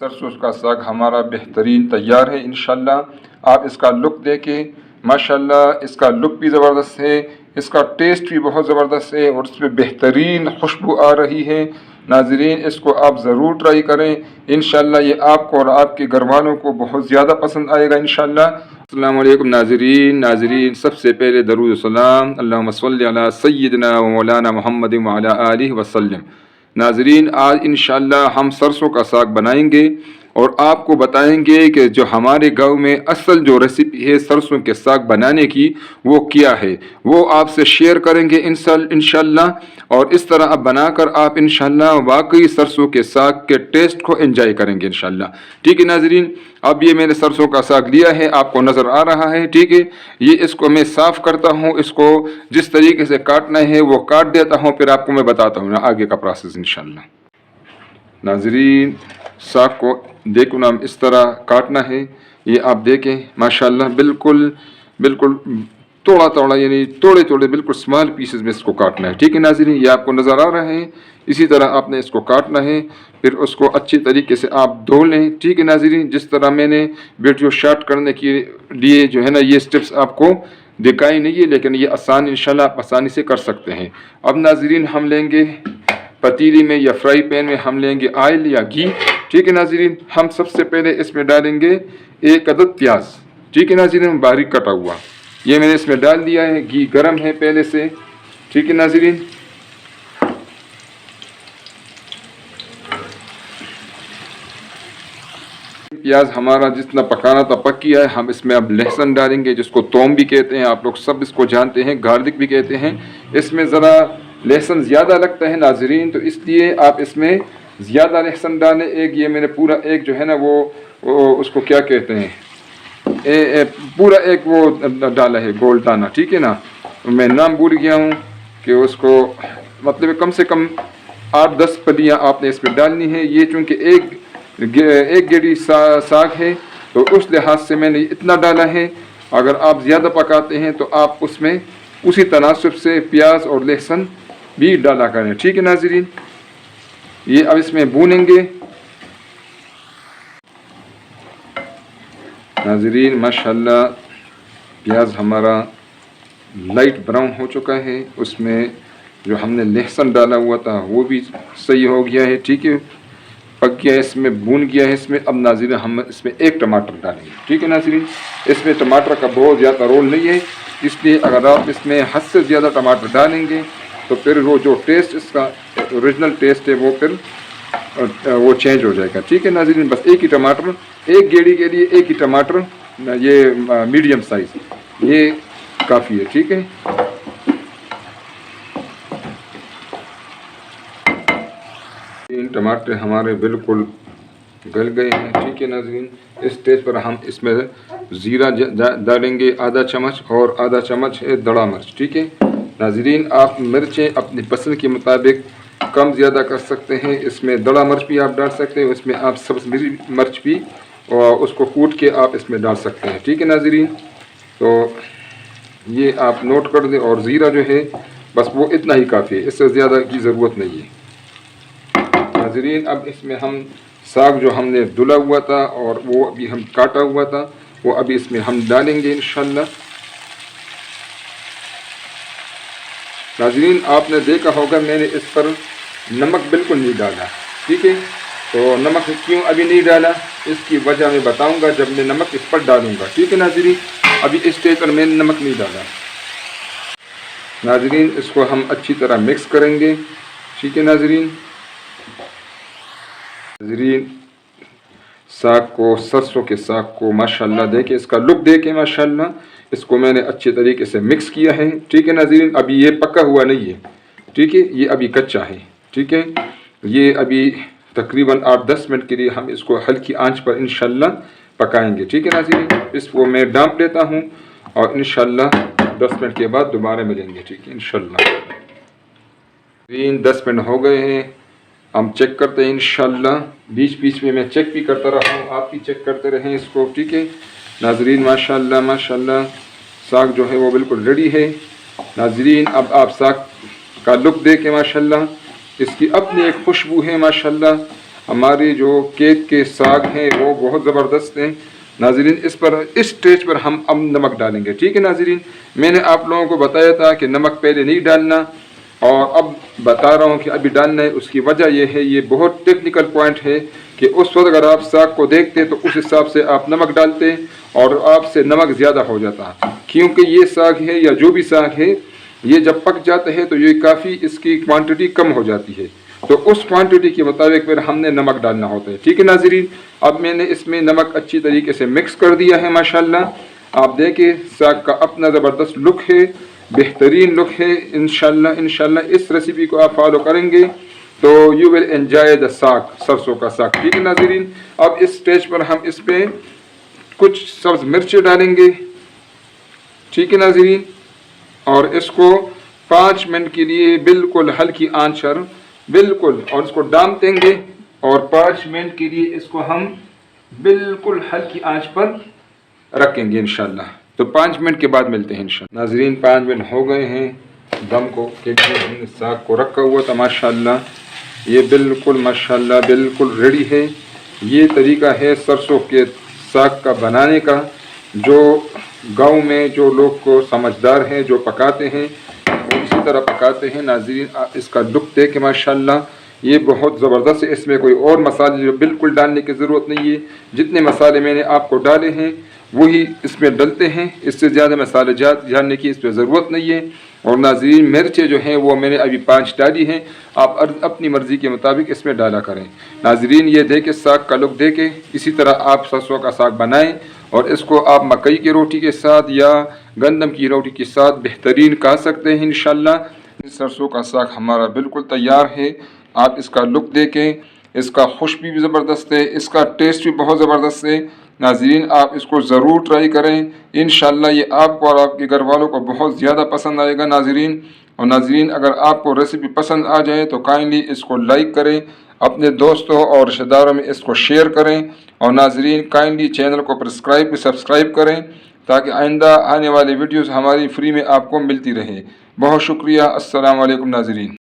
सरसों का साग हमारा बेहतरीन तैयार है इंशाल्लाह। आप इसका लुक देखें, माशाल्लाह इसका लुक भी ज़बरदस्त है, इसका टेस्ट भी बहुत ज़बरदस्त है और इसमें बेहतरीन खुशबू आ रही है। नाज़रीन इसको आप ज़रूर ट्राई करें, इंशाल्लाह ये आपको और आपके घर वालों को बहुत ज़्यादा पसंद आएगा इंशाल्लाह। अस्सलाम वालेकुम नाज़रीन सबसे पहले दरूद सलाम अल्लाहुम्मा सल्लि अला सय्यिदना व मौलाना मुहम्मद व अला आलिहि वसल्लम। नाज़रीन आज इंशाअल्लाह हम सरसों का साग बनाएंगे और आपको बताएंगे कि जो हमारे गांव में असल जो रेसिपी है सरसों के साग बनाने की वो क्या है, वो आपसे शेयर करेंगे इंशाअल्लाह। और इस तरह अब बनाकर आप इंशाअल्लाह वाकई सरसों के साग के टेस्ट को एंजॉय करेंगे इंशाअल्लाह। ठीक है नाज़रीन, अब ये मैंने सरसों का साग लिया है, आपको नज़र आ रहा है। ठीक है, ये इसको मैं साफ़ करता हूँ, इसको जिस तरीके से काटना है वो काट देता हूँ, फिर आपको मैं बताता हूँ ना आगे का प्रोसेस इंशाअल्लाह। नाज़रीन साग को देखो ना इस तरह काटना है, ये आप देखें माशाल्लाह बिल्कुल बिल्कुल थोड़ा थोड़ा यानी थोड़े थोड़े बिल्कुल स्मॉल पीसेस में इसको काटना है। ठीक है नाज़रीन, ये आपको नज़र आ रहा है, इसी तरह आपने इसको काटना है, फिर उसको अच्छी तरीके से आप धो लें। ठीक है नाज़रीन, जिस तरह मैंने वीडियो शॉर्ट करने के लिए जो है ना ये स्टेप्स आपको दिखाई नहीं है, लेकिन ये आसान इंशाल्लाह आप आसानी से कर सकते हैं। अब नाज़रीन हम लेंगे पतीली में या फ्राई पैन में हम लेंगे ऑयल या घी। ठीक है नाज़रीन, हम सबसे पहले इसमें डालेंगे एक अदद प्याज। ठीक है नाज़रीन, बारीक कटा हुआ, ये मैंने इसमें डाल दिया है। घी गर्म है पहले से। ठीक है नाज़रीन, प्याज हमारा जितना पकाना था पक गया है। हम इसमें अब लहसुन डालेंगे, जिसको तोम भी कहते हैं, आप लोग सब इसको जानते हैं, गार्लिक भी कहते हैं। इसमें ज़रा लहसुन ज़्यादा लगता है नाज़रीन, तो इसलिए आप इसमें ज़्यादा लहसुन डालें। एक ये मैंने पूरा एक जो है ना वो उसको क्या कहते हैं पूरा एक वो डाला है गोल दाना। ठीक है ना, मैं नाम भूल गया हूँ कि उसको मतलब कम से कम 8-10 फलियाँ आपने इसमें डालनी है। ये चूँकि एक गेड़ी साग है तो उस लिहाज से मैंने इतना डाला है। अगर आप ज़्यादा पकाते हैं तो आप उसमें उसी तनासब से प्याज और लहसुन भी डाला करें। ठीक है नाज़रीन, ये अब इसमें भूनेंगे। नाज़रीन माशाल्लाह प्याज हमारा लाइट ब्राउन हो चुका है, उसमें जो हमने लहसुन डाला हुआ था वो भी सही हो गया है। ठीक है, पक गया है, इसमें भून गया है। इसमें अब नाज़रीन हम इसमें एक टमाटर डालेंगे। ठीक है नाज़रीन, इसमें टमाटर का बहुत ज़्यादा रोल नहीं है, इसलिए अगर आप इसमें हद से ज़्यादा टमाटर डालेंगे तो फिर वो जो टेस्ट इसका ओरिजिनल टेस्ट है वो फिर वो चेंज हो जाएगा। ठीक है नाज़रीन, बस एक ही टमाटर, एक गेड़ी के लिए एक ही टमाटर, ये मीडियम साइज़, ये काफ़ी है। ठीक है, टमाटर हमारे बिल्कुल गल गए हैं। ठीक है नाज़रीन, इस स्टेज पर हम इसमें ज़ीरा डालेंगे आधा चम्मच और आधा चम्मच है दड़ा मिर्च। ठीक है नाज़रीन, आप मिर्चें अपनी पसंद के मुताबिक कम ज़्यादा कर सकते हैं। इसमें दड़ा मिर्च भी आप डाल सकते हैं, इसमें आप सब्ज़ मिर्च भी और उसको कूट के आप इसमें डाल सकते हैं। ठीक है नाज़रीन, तो ये आप नोट कर दें। और ज़ीरा जो है बस वो इतना ही काफ़ी है, इससे ज़्यादा की ज़रूरत नहीं है नाज़रीन। अब इसमें हम साग जो हमने धुला हुआ था और वो अभी हम काटा हुआ था वो अभी इसमें हम डालेंगे इंशाल्लाह। नाज़रीन आपने देखा होगा मैंने इस पर नमक बिल्कुल नहीं डाला। ठीक है, तो नमक क्यों अभी नहीं डाला इसकी वजह मैं बताऊंगा जब मैं नमक इस पर डालूंगा। ठीक है नाज़रीन, अभी इस स्टेज पर मैंने नमक नहीं डाला। नाज़रीन इसको हम अच्छी तरह मिक्स करेंगे। ठीक है नाज़रीन, साग को, सरसों के साग को माशाल्लाह देखें, इसका लुक देखें माशाल्लाह, इसको मैंने अच्छे तरीके से मिक्स किया है। ठीक है नाज़रीन, अभी ये पका हुआ नहीं है। ठीक है, ये अभी कच्चा है। ठीक है, ये अभी तकरीबन 8-10 मिनट के लिए हम इसको हल्की आंच पर इंशाल्लाह पकाएंगे। ठीक है नाज़रीन, इसको मैं ढाँप देता हूँ और इंशाल्लाह 10 मिनट के बाद दोबारा मिलेंगे। ठीक है इंशाल्लाह। 10 मिनट हो गए हैं, हम चेक करते हैं इंशाल्लाह। बीच बीच में मैं चेक भी करता रहा हूँ, आप भी चेक करते रहें इसको। ठीक है नाज़रीन, माशाल्लाह माशाल्लाह साग जो है वो बिल्कुल रेडी है। नाज़रीन अब आप साग का लुक देखें माशाल्लाह, इसकी अपनी एक खुशबू है माशाल्लाह। ہماری جو کیک کے ساگ ہیں وہ بہت زبردست ہیں ناظرین۔ اس اسٹیج پر ہم اب نمک ڈالیں گے، ٹھیک ہے ناظرین۔ میں نے آپ لوگوں کو بتایا تھا کہ نمک پہلے نہیں ڈالنا، اور اب بتا رہا ہوں کہ ابھی ڈالنا ہے۔ اس کی وجہ یہ ہے، یہ بہت ٹیکنیکل پوائنٹ ہے کہ اس وقت اگر آپ ساگ کو دیکھتے تو اس حساب سے آپ نمک ڈالتے اور آپ سے نمک زیادہ ہو جاتا، کیونکہ یہ ساگ ہے یا جو بھی ساگ ہے یہ جب پک جاتا ہے تو یہ کافی اس کی کوانٹٹی کم ہو جاتی ہے، تو اس کوانٹٹی کے مطابق پھر ہم نے نمک ڈالنا ہوتا ہے، ٹھیک ہے ناظرین۔ اب میں نے اس میں نمک اچھی طریقے سے مکس کر دیا ہے ماشاءاللہ۔ آپ دیکھیں ساگ کا اپنا زبردست لک ہے، بہترین لک ہے۔ انشاءاللہ اس ریسیپی کو آپ فالو کریں گے تو یو ول انجوائے دا ساگ، سرسوں کا ساگ، ٹھیک ہے ناظرین۔ اب اس سٹیج پر ہم اس پہ کچھ سبز مرچیں ڈالیں گے، ٹھیک ہے ناظرین، اور اس کو 5 منٹ کے لیے بالکل ہلکی آنچ پر بالکل، اور اس کو ڈام دیں گے، اور 5 منٹ کے لیے اس کو ہم بالکل ہلکی آنچ پر رکھیں گے انشاءاللہ۔ تو 5 منٹ کے بعد ملتے ہیں انشاءاللہ۔ ناظرین 5 منٹ ہو گئے ہیں دم کو، کیونکہ ہم نے ساگ کو رکھا ہوا تھا ماشاءاللہ۔ یہ بالکل ماشاءاللہ بالکل ریڈی ہے۔ یہ طریقہ ہے سرسوں کے ساگ کا بنانے کا، جو گاؤں میں جو لوگ کو سمجھدار ہیں جو پکاتے ہیں وہ اسی طرح پکاتے ہیں ناظرین۔ اس کا لک دیکھیں ماشاءاللہ، یہ بہت زبردست ہے۔ اس میں کوئی اور مسالے بالکل ڈالنے کی ضرورت نہیں ہے، جتنے مسالے میں نے آپ کو ڈالے ہیں وہی اس میں ڈلتے ہیں، اس سے زیادہ مسالے جات ڈالنے کی اس پہ ضرورت نہیں ہے۔ اور ناظرین مرچیں جو ہیں وہ میں نے ابھی 5 ڈالی ہیں، آپ اپنی مرضی کے مطابق اس میں ڈالا کریں ناظرین۔ یہ دیکھیں ساگ کا لک دیکھیں، اسی طرح آپ سرسوں کا ساگ بنائیں اور اس کو آپ مکئی کی روٹی کے ساتھ یا گندم کی روٹی کے ساتھ بہترین کھا سکتے ہیں انشاءاللہ۔ سرسوں کا ساگ ہمارا بالکل تیار ہے۔ آپ اس کا لک دیکھیں، اس کا خوشبو بھی زبردست ہے، اس کا ٹیسٹ بھی بہت زبردست ہے ناظرین۔ آپ اس کو ضرور ٹرائی کریں، انشاءاللہ یہ آپ کو اور آپ کے گھر والوں کو بہت زیادہ پسند آئے گا ناظرین۔ اور ناظرین اگر آپ کو ریسیپی پسند آ جائے تو کائنڈلی اس کو لائک کریں، اپنے دوستوں اور رشتہ داروں میں اس کو شیئر کریں، اور ناظرین کائنڈلی چینل کو سبسکرائب کریں تاکہ آئندہ آنے والی ویڈیوز ہماری فری میں آپ کو ملتی رہے۔ بہت شکریہ، السلام علیکم ناظرین۔